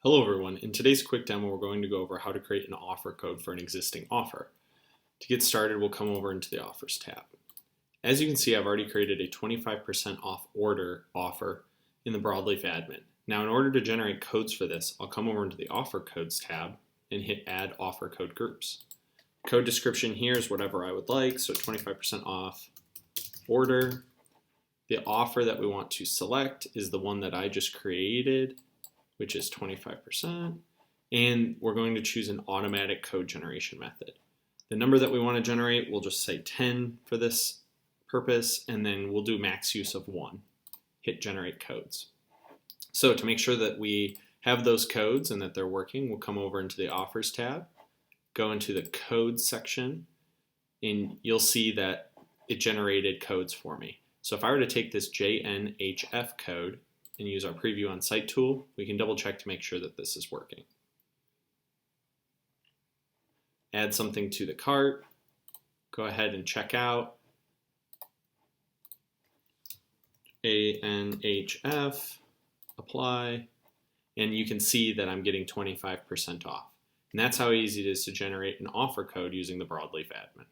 Hello everyone, in today's quick demo we're going to go over how to create an offer code for an existing offer. To get started we'll come over into the Offers tab. As you can see, I've already created a 25% off order offer in the Broadleaf admin. Now in order to generate codes for this, I'll come over into the Offer Codes tab and hit Add Offer Code Groups. Code description here is whatever I would like, so 25% off order. The offer that we want to select is the one that I just created, which is 25%, and we're going to choose an automatic code generation method. The number that we want to generate, we'll just say 10 for this purpose, and then we'll do max use of 1. Hit Generate Codes. So to make sure that we have those codes and that they're working, we'll come over into the Offers tab, go into the Codes section, and you'll see that it generated codes for me. So if I were to take this JNHF code and use our Preview on Site tool, we can double check to make sure that this is working. Add something to the cart, go ahead and check out. ANHF, apply, and you can see that I'm getting 25% off. And that's how easy it is to generate an offer code using the Broadleaf admin.